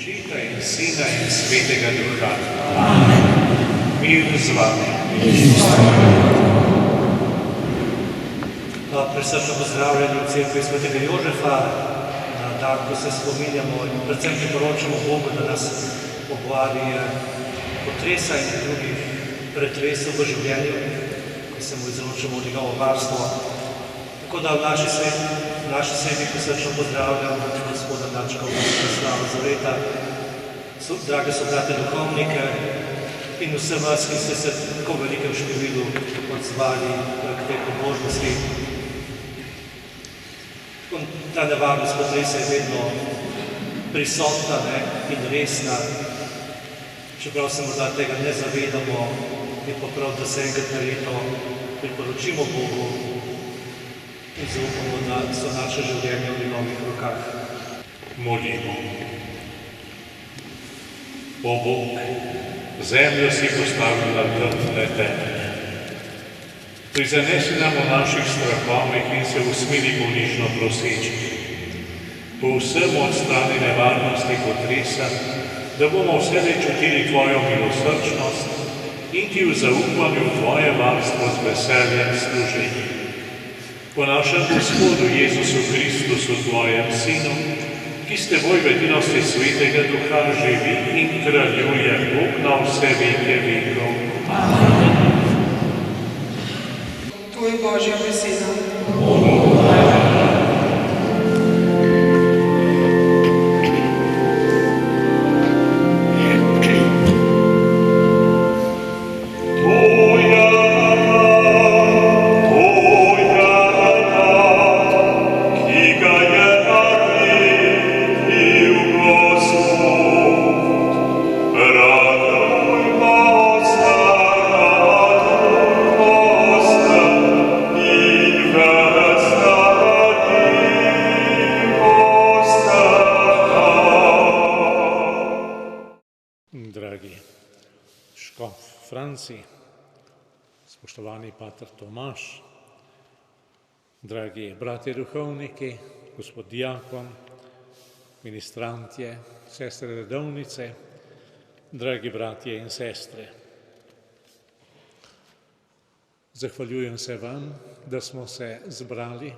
Očeta in Sina in Svetega Duha. Amen. Mir z vami. Prisrčno pozdravljeni v cerkvi Svetega Jožefa, na dan, ko se spominjamo in predvsem priporočamo Bogu, da nas obvari potresa in drugih pretresov v življenju, ki se mu izročamo v njegovo varstvo. Tako da v naši sredi prisrčno pozdravljam gospoda Načka Slava Zaveta, drage sobrate duhovnike in vse vas, ki ste se tako v velikem številu odzvali k tej pobožnosti. Ta nevarnost potresa je vedno prisotna in resna, čeprav se morda tega ne zavedamo, je pa prav, da se enkrat na leto priporočimo Bogu in zaupamo, da so naše življenja v njegovih rokah. Molimo. O Bog, zemljo si postavila trdne temelje. Prizanesi nam o naših strahovih in se usmili ponižno proseči. Povsem odstrani nevarnosti potresa, da bomo vselej čutili tvojo milosrčnost in ti v zaupanju tvoje varstvo z veseljem služili. Po našem Gospodu Jezusu Kristusu, tvojem Sinu, ki s teboj v edinosti Svetega Duha živi in kraljuje Bog na vse veke vekov. Amen. To je Božja beseda. Dragi škof Franci, spoštovani pater Tomaž, dragi bratje duhovniki, gospod diakon, ministrantje, sestre redovnice, dragi bratje in sestre. Zahvaljujem se vam, da smo se zbrali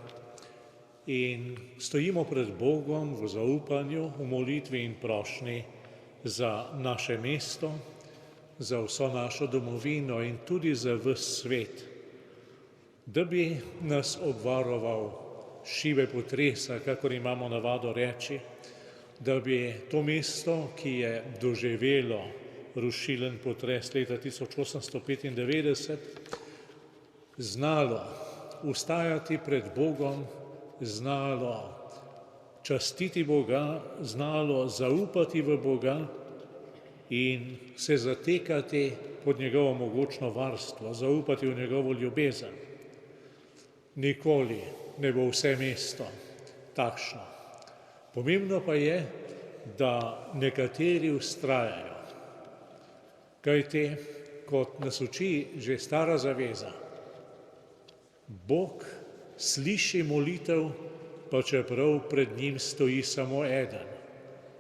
in stojimo pred Bogom v zaupanju, v molitvi in prošnji za naše mesto, za vso našo domovino in tudi za ves svet, da bi nas obvaroval šibe potresa, kakor imamo navado reči, da bi to mesto, ki je doživelo rušilen potres leta 1895, znalo ustajati pred Bogom, znalo častiti Boga, znalo zaupati v Boga in se zatekati pod njegovo mogočno varstvo, zaupati v njegovo ljubezen. Nikoli ne bo vse mesto takšno. Pomembno pa je, da nekateri vztrajajo. Kajti, kot nas uči že stara zaveza, Bog sliši molitev, pa čeprav pred njim stoji samo eden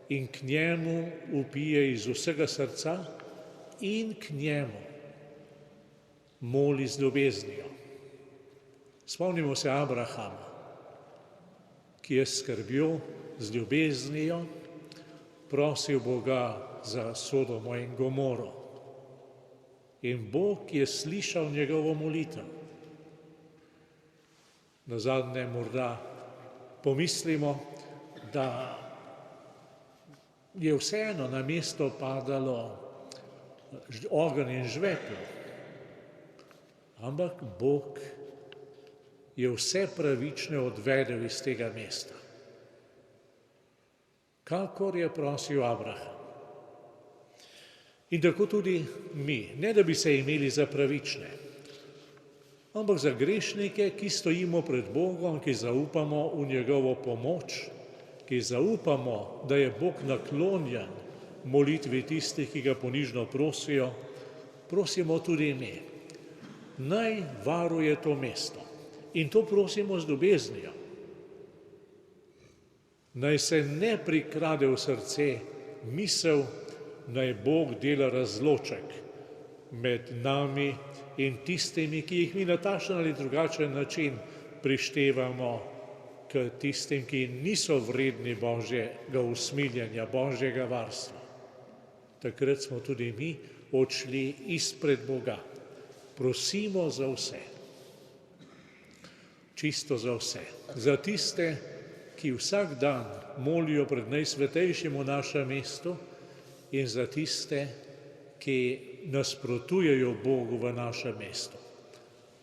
in k njemu vpije iz vsega srca in k njemu moli z ljubeznijo. Spomnimo se Abrahama, ki je skrbjo z ljubeznijo prosil Boga za Sodomo in Gomoro. In Bog je slišal njegovo molitev. Nazadnje morda pomislimo, da je vseeno na mesto padalo ogenj in žveplo, ampak Bog je vse pravične odvedel iz tega mesta. Kakor je prosil Abraham. In tako tudi mi, ne da bi se imeli za pravične, ampak za grešnike, ki stojimo pred Bogom, ki zaupamo v njegovo pomoč, ki zaupamo, da je Bog naklonjen molitvi tistih, ki ga ponižno prosijo, prosimo tudi mi. Naj varuje to mesto. In to prosimo z ljubeznijo. Naj se ne prikrade v srce misel, naj Bog dela razloček med nami in tistimi, ki jih mi na takšen ali drugačen način prištevamo k tistim, ki niso vredni Božjega usmiljenja, Božjega varstva. Takrat smo tudi mi odšli izpred Boga. Prosimo za vse. Čisto za vse. Za tiste, ki vsak dan molijo pred najsvetejšim v našem mestu, in za tiste, ki nasprotujejo Bogu v našem mestu.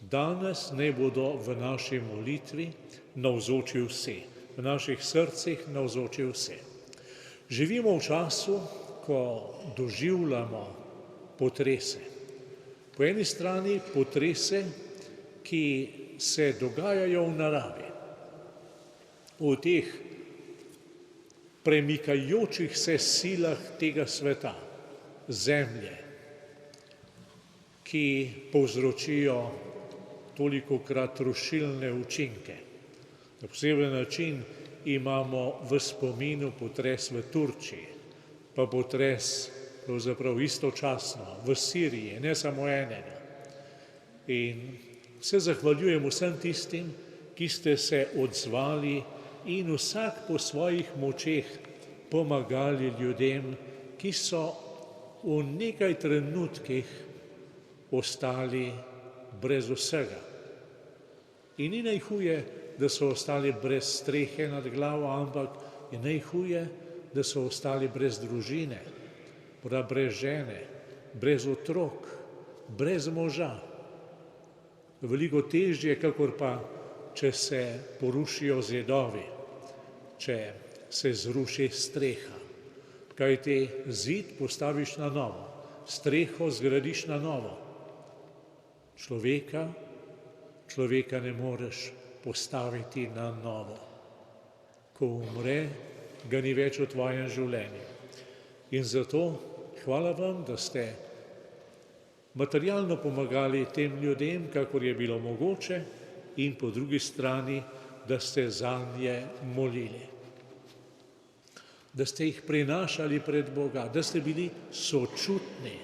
Danes naj bodo v naši molitvi navzoči vsi, v naših srcih navzoči vsi. Živimo v času, ko doživljamo potrese. Po eni strani potrese, ki se dogajajo v naravi, v teh premikajočih se silah tega sveta, zemlje, ki povzročijo tolikokrat rušilne učinke. Na poseben način imamo v spominu potres v Turčiji, pa potres pravzaprav istočasno v Siriji, ne samo enega. In se zahvaljujem vsem tistim, ki ste se odzvali in vsak po svojih močeh pomagali ljudem, ki so v nekaj trenutkih ostali brez vsega. In ni najhuje, da so ostali brez strehe nad glavo, ampak je najhuje, da so ostali brez družine, brez žene, brez otrok, brez moža. Veliko težje, kakor pa, če se porušijo zidovi, če se zruši streha. Kajti zid postaviš na novo, streho zgradiš na novo. Človeka ne moreš postaviti na novo. Ko umre, ga ni več v tvojem življenju. In zato hvala vam, da ste materialno pomagali tem ljudem, kakor je bilo mogoče, in po drugi strani, da ste zanje molili. Da ste jih prinašali pred Boga, da ste bili sočutni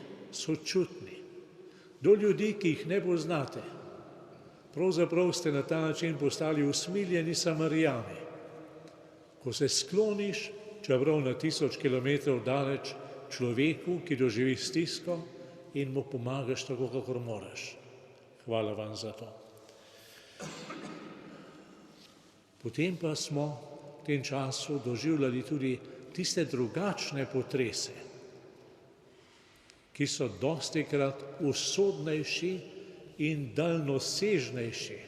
do ljudi, ki jih ne poznate. Pravzaprav ste na ta način postali usmiljeni Samarijani. Ko se skloniš, čeprav na 1000 kilometrov daleč, človeku, ki doživi stisko, in mu pomagaš tako, kakor moraš. Hvala vam za to. Potem pa smo v tem času doživljali tudi tiste drugačne potrese, ki so dostikrat usodnejši in daljnosežnejši,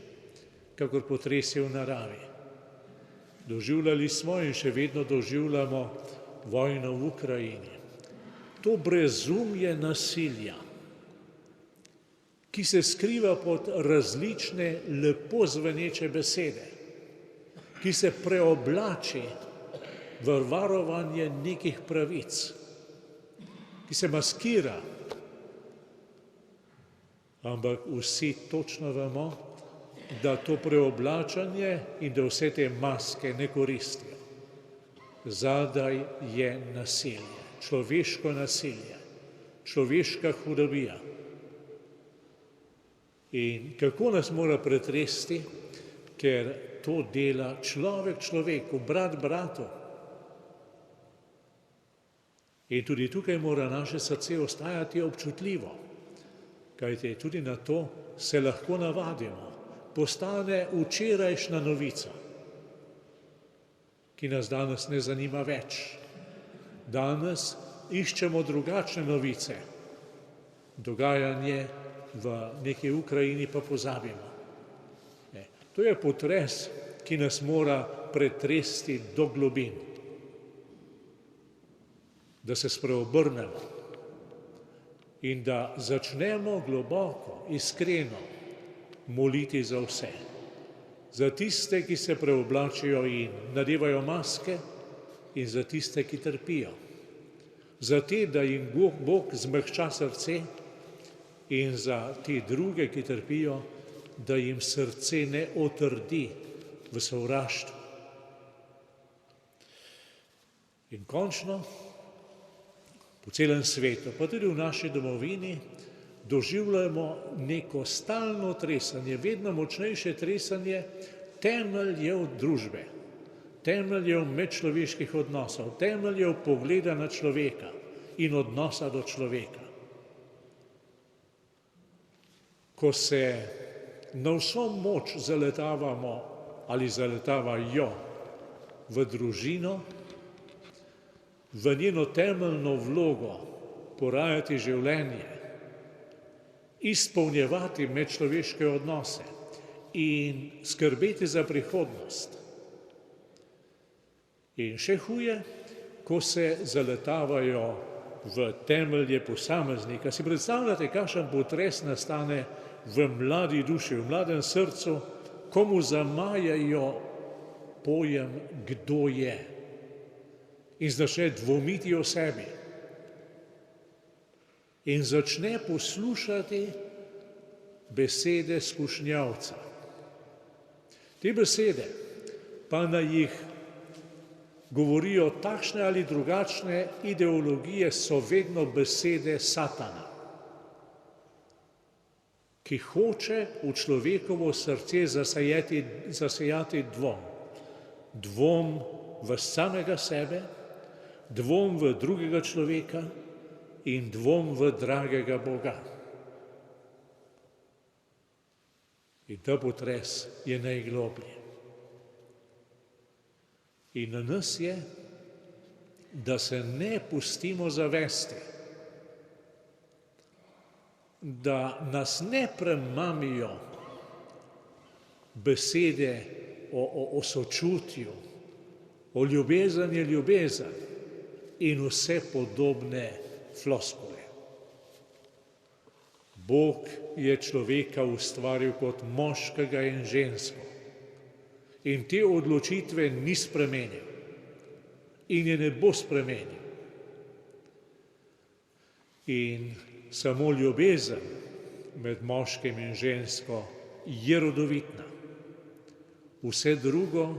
kakor potresi v naravi. Doživljali smo in še vedno doživljamo vojno v Ukrajini. To brezumje nasilja, ki se skriva pod različne lepo zveneče besede, ki se preoblači v varovanje nekih pravic, ki se maskira, ampak vsi točno vemo, da to preoblačanje in da vse te maske ne koristijo. Zadaj je nasilje. Človeško nasilje, človeška hudobija. In kako nas mora pretresti, ker to dela človek človeku, brat bratu. In tudi tukaj mora naše srce ostajati občutljivo, kajti tudi na to se lahko navadimo. Postane včerajšnja novica, ki nas danes ne zanima več. Danes iščemo drugačne novice. Dogajanje v neki Ukrajini pa pozabimo. To je potres, ki nas mora pretresti do globin. Da se spreobrnemo in da začnemo globoko, iskreno moliti za vse. Za tiste, ki se preoblačijo in nadevajo maske, in za tiste, ki trpijo. Za te, da jim Bog zmehča srce, in za te druge, ki trpijo, da jim srce ne otrdi v sovraštvu. In končno, po celem svetu, pa tudi v naši domovini, doživljamo neko stalno tresanje, vedno močnejše tresanje temeljev družbe, temeljev medčloveških odnosov, temeljev pogleda na človeka in odnosa do človeka. Ko se na vso moč zaletavamo ali zaletavajo v družino, v njeno temeljno vlogo porajati življenje, izpolnjevati medčloveške odnose in skrbeti za prihodnost. In še huje, ko se zaletavajo v temelje posameznika. Si predstavljate, kakšen potres nastane v mladi duši, v mladem srcu, komu zamajajo pojem, kdo je, in začne dvomiti o sebi in začne poslušati besede skušnjavca. Te besede pa naj jih govorijo takšne ali drugačne ideologije, so vedno besede Satana, ki hoče v človekovo srce zasejati dvom. Dvom v samega sebe, dvom v drugega človeka in dvom v dragega Boga. In ta potres je najgloblji. In na nas je, da se ne pustimo zavesti, da nas ne premamijo besede o sočutju, o ljubezen je ljubezen in vse podobne floskule. Bog je človeka ustvaril kot moškega in žensko in te odločitve ni spremenil in je ne bo spremenil. In samo ljubezen med moškim in žensko je rodovitna. Vse drugo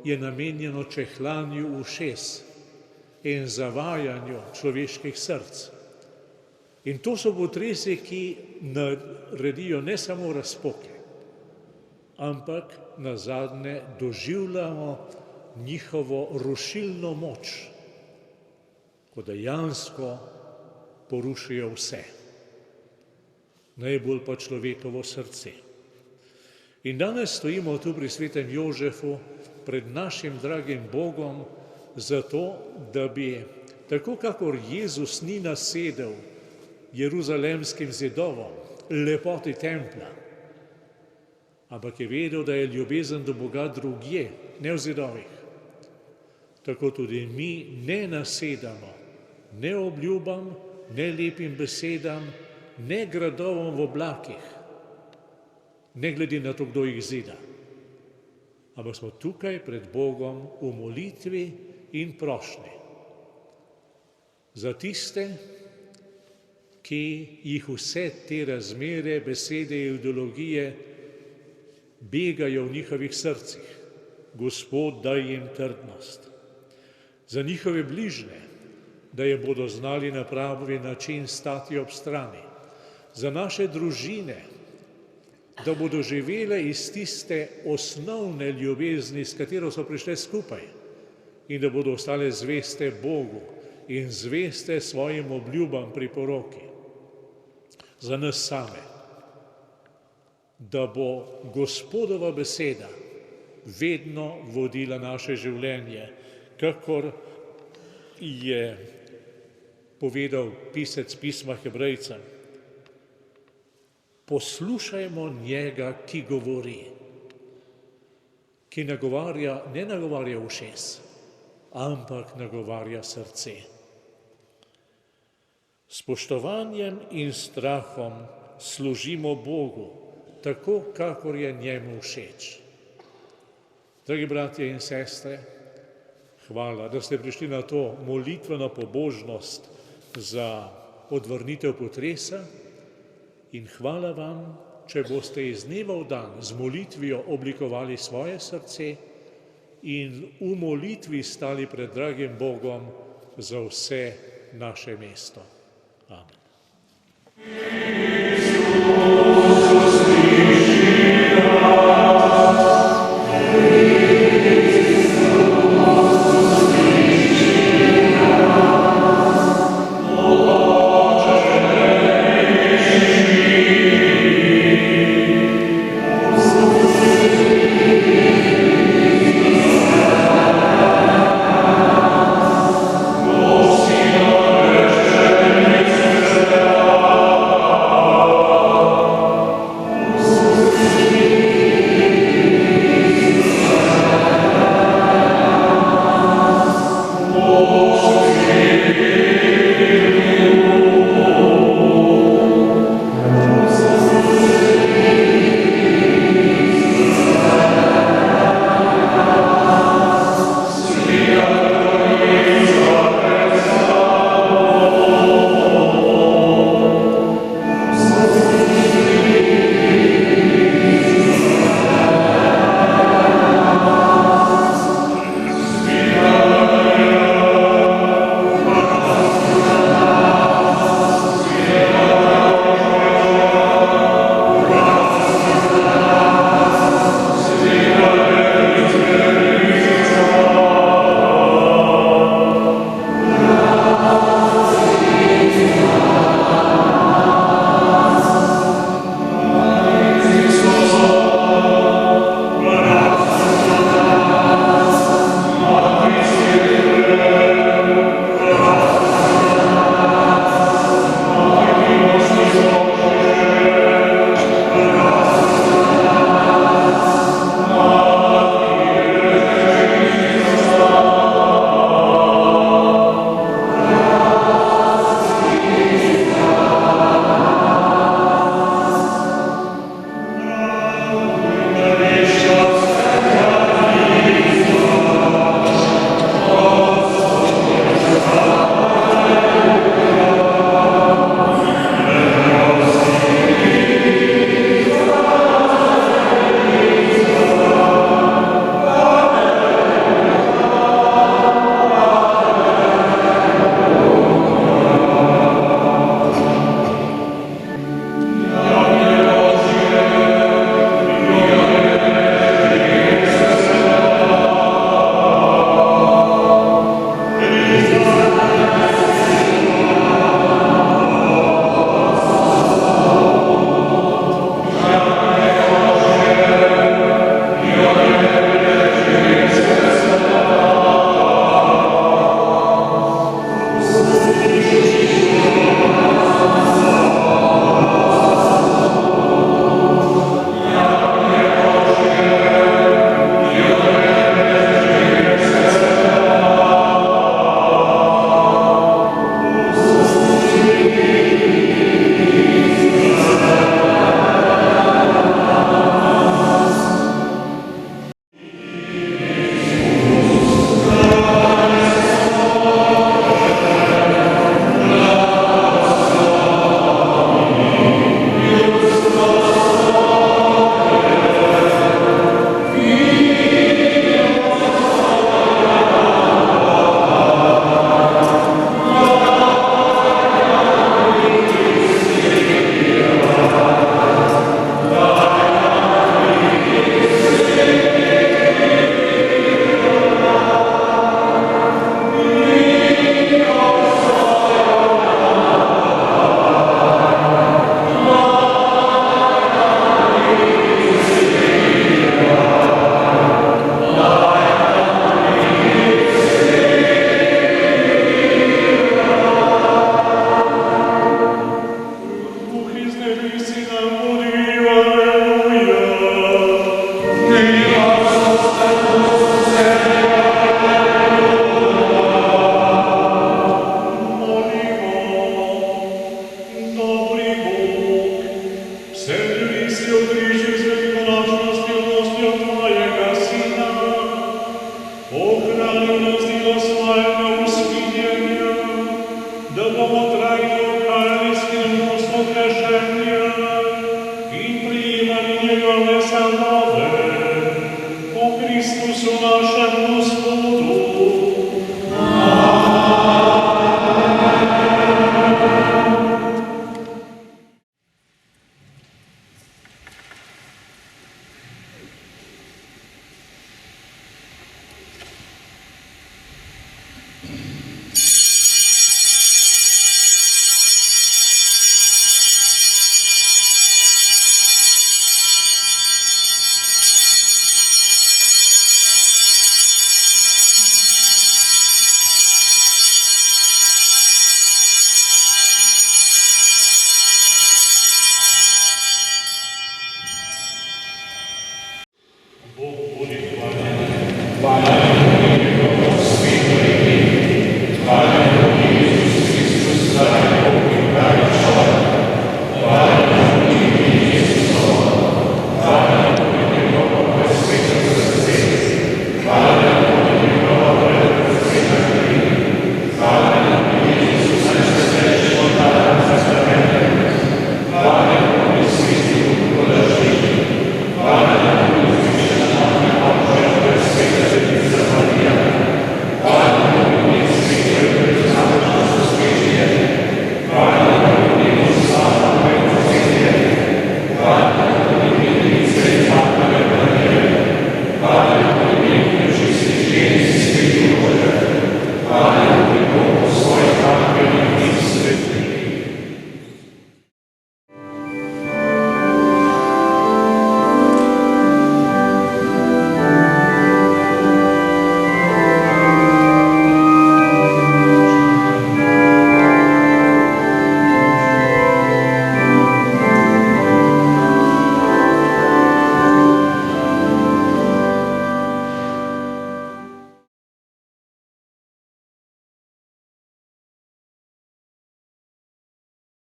je namenjeno čehlanju ušes in zavajanju človeških src. In to so potresi, ki naredijo ne samo razpoke, ampak nazadnje doživljamo njihovo rušilno moč, ko dejansko porušijo vse, najbolj pa človekovo srce. In danes stojimo tu pri svetem Jožefu pred našim dragim Bogom zato, da bi, tako kakor Jezus ni nasedel jeruzalemskim zidovom, lepoti templja, ampak je vedel, da je ljubezen do Boga drugje, ne v zidovih, tako tudi mi ne nasedamo ne obljubam, ne lepim besedam, ne gradovom v oblakih, ne glede na to, kdo jih zida. Ampak smo tukaj pred Bogom v molitvi in prošnji za tiste, ki jih vse te razmere, besede in ideologije begajo v njihovih srcih. Gospod, daj jim trdnost. Za njihove bližnje, da je bodo znali na pravi način stati ob strani. Za naše družine, da bodo živele iz tiste osnovne ljubezni, s katero so prišle skupaj, in da bodo ostale zveste Bogu in zveste svojim obljubam pri poroki. Za nas same, da bo Gospodova beseda vedno vodila naše življenje, kakor je povedal pisec pisma Hebrejcem. Poslušajmo njega, ki govori, ki ne nagovarja ušes, ampak nagovarja srce. Spoštovanjem in strahom služimo Bogu, tako kakor je njemu všeč. Dragi bratje in sestre, hvala, da ste prišli na to molitveno pobožnost za odvrnitev potresa in hvala vam, če boste iz dneva v dan z molitvijo oblikovali svoje srce in v molitvi stali pred dragim Bogom za vse naše mesto. Amen.